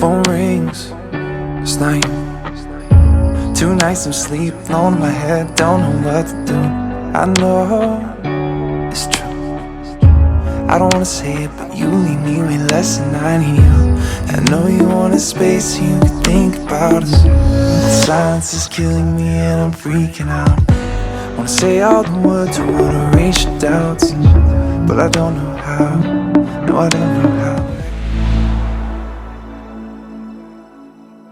Phone rings, it's not you. 2 nights of sleep, alone in my head, don't know what to do. I know it's true. I don't wanna say it, but you need me way less than I need you. I know you wanted space so you could think about it. The silence is killing me and I'm freaking out. Wanna say all the words, I wanna erase your doubts, but I don't know how. No, I don't know how.